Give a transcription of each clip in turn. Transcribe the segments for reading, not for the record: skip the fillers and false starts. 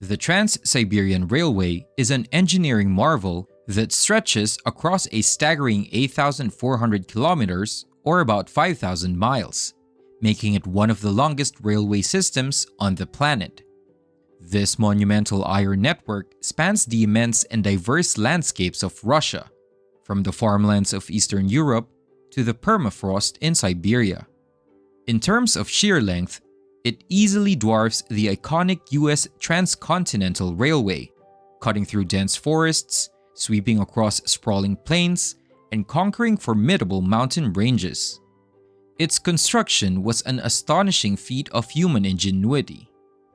The Trans-Siberian Railway is an engineering marvel that stretches across a staggering 8,400 kilometers or about 5,000 miles, making it one of the longest railway systems on the planet. This monumental iron network spans the immense and diverse landscapes of Russia, from the farmlands of Eastern Europe to the permafrost in Siberia. In terms of sheer length, it easily dwarfs the iconic US transcontinental railway, cutting through dense forests, sweeping across sprawling plains, and conquering formidable mountain ranges. Its construction was an astonishing feat of human ingenuity,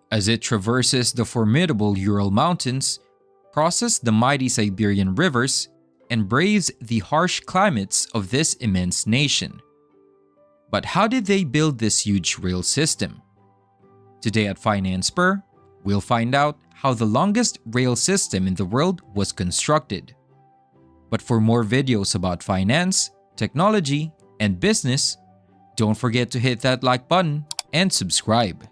as it traverses the formidable Ural Mountains, crosses the mighty Siberian rivers, and braves the harsh climates of this immense nation. But how did they build this huge rail system? Today at Finance Spur, we'll find out how the longest rail system in the world was constructed. But for more videos about finance, technology, and business, don't forget to hit that like button and subscribe.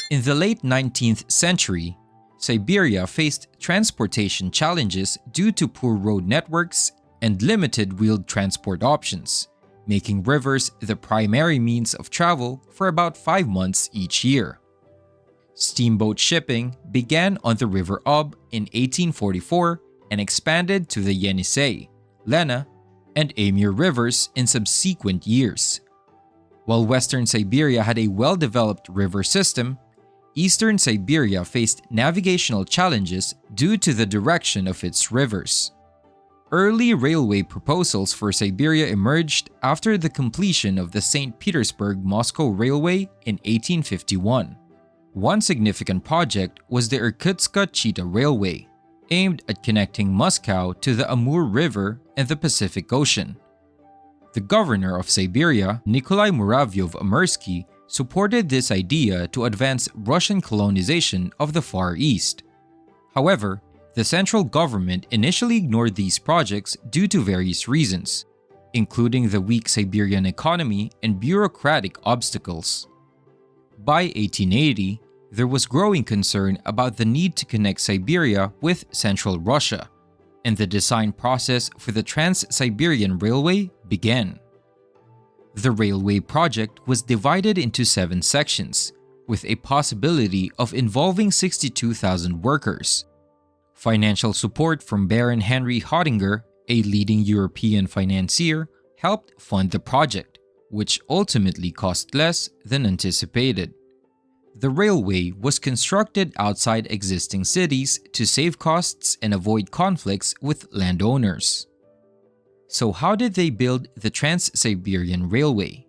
In the late 19th century, Siberia faced transportation challenges due to poor road networks and limited wheeled transport options, making rivers the primary means of travel for about 5 months each year. Steamboat shipping began on the River Ob in 1844 and expanded to the Yenisei, Lena, and Amur rivers in subsequent years. While Western Siberia had a well-developed river system, Eastern Siberia faced navigational challenges due to the direction of its rivers. Early railway proposals for Siberia emerged after the completion of the St. Petersburg-Moscow Railway in 1851. One significant project was the Irkutsk-Chita Railway, aimed at connecting Moscow to the Amur River and the Pacific Ocean. The governor of Siberia, Nikolai Muravyov-Amursky, supported this idea to advance Russian colonization of the Far East. However, the central government initially ignored these projects due to various reasons, including the weak Siberian economy and bureaucratic obstacles. By 1880, there was growing concern about the need to connect Siberia with central Russia, and the design process for the Trans-Siberian Railway began. The railway project was divided into 7 sections, with a possibility of involving 62,000 workers. Financial support from Baron Henry Hottinger, a leading European financier, helped fund the project, which ultimately cost less than anticipated. The railway was constructed outside existing cities to save costs and avoid conflicts with landowners. So how did they build the Trans-Siberian Railway?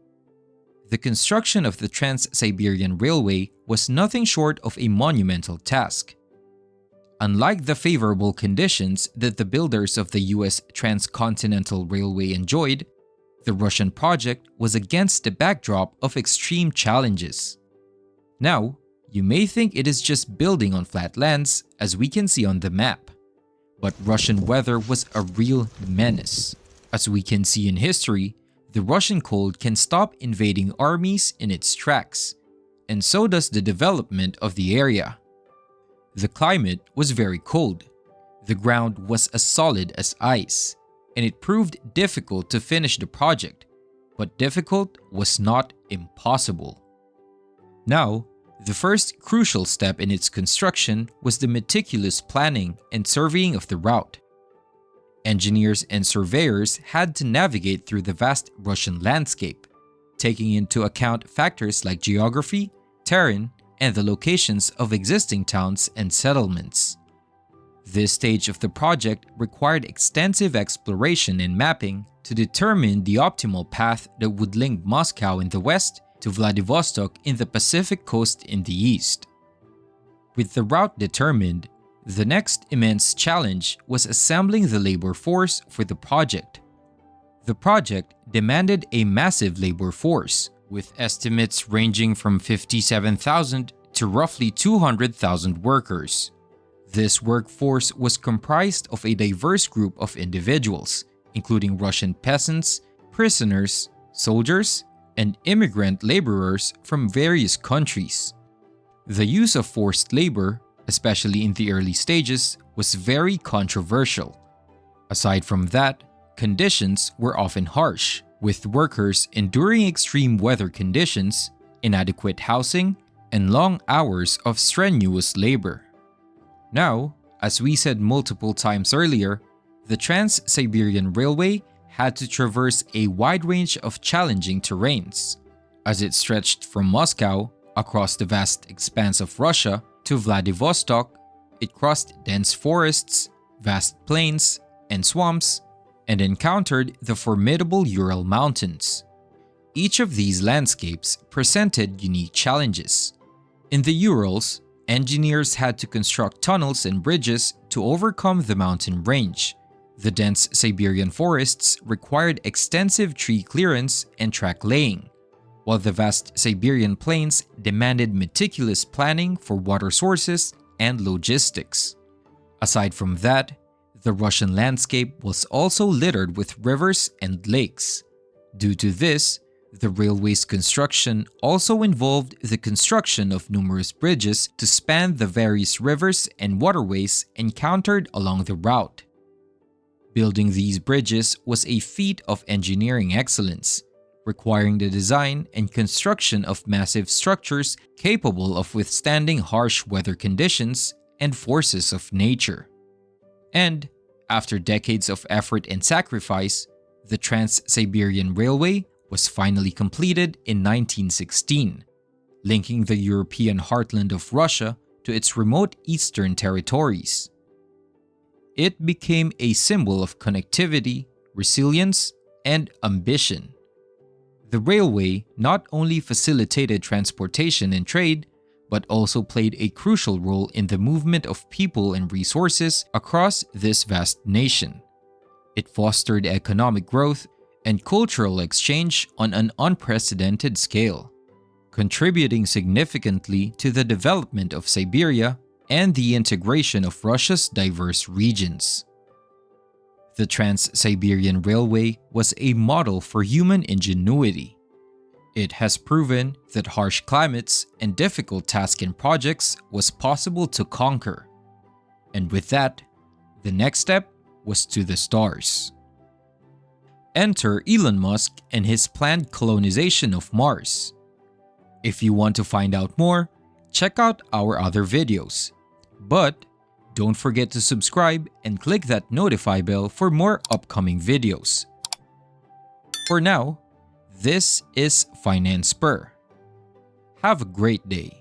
The construction of the Trans-Siberian Railway was nothing short of a monumental task. Unlike the favorable conditions that the builders of the US transcontinental railway enjoyed, the Russian project was against the backdrop of extreme challenges. Now, you may think it is just building on flat lands, as we can see on the map. But Russian weather was a real menace. As we can see in history, the Russian cold can stop invading armies in its tracks, and so does the development of the area. The climate was very cold, the ground was as solid as ice, and it proved difficult to finish the project, but difficult was not impossible. Now, the first crucial step in its construction was the meticulous planning and surveying of the route. Engineers and surveyors had to navigate through the vast Russian landscape, taking into account factors like geography, terrain, and the locations of existing towns and settlements. This stage of the project required extensive exploration and mapping to determine the optimal path that would link Moscow in the west to Vladivostok in the Pacific coast in the east. With the route determined, the next immense challenge was assembling the labor force for the project. The project demanded a massive labor force, with estimates ranging from 57,000 to roughly 200,000 workers. This workforce was comprised of a diverse group of individuals, including Russian peasants, prisoners, soldiers, and immigrant laborers from various countries. The use of forced labor, especially in the early stages, was very controversial. Aside from that, conditions were often harsh, with workers enduring extreme weather conditions, inadequate housing, and long hours of strenuous labor. Now, as we said multiple times earlier, the Trans-Siberian Railway had to traverse a wide range of challenging terrains, as it stretched from Moscow across the vast expanse of Russia to Vladivostok. It crossed dense forests, vast plains, and swamps, and encountered the formidable Ural Mountains. Each of these landscapes presented unique challenges. In the Urals, engineers had to construct tunnels and bridges to overcome the mountain range. The dense Siberian forests required extensive tree clearance and track laying, while the vast Siberian plains demanded meticulous planning for water sources and logistics. Aside from that, the Russian landscape was also littered with rivers and lakes. Due to this, the railway's construction also involved the construction of numerous bridges to span the various rivers and waterways encountered along the route. Building these bridges was a feat of engineering excellence, requiring the design and construction of massive structures capable of withstanding harsh weather conditions and forces of nature. And, after decades of effort and sacrifice, the Trans-Siberian Railway was finally completed in 1916, linking the European heartland of Russia to its remote eastern territories. It became a symbol of connectivity, resilience, and ambition. The railway not only facilitated transportation and trade, but also played a crucial role in the movement of people and resources across this vast nation. It fostered economic growth and cultural exchange on an unprecedented scale, contributing significantly to the development of Siberia and the integration of Russia's diverse regions. The Trans-Siberian Railway was a model for human ingenuity. It has proven that harsh climates and difficult tasks and projects was possible to conquer. And with that, the next step was to the stars. Enter Elon Musk and his planned colonization of Mars. If you want to find out more, check out our other videos. But don't forget to subscribe and click that notify bell for more upcoming videos. For now, this is Finance Spur. Have a great day.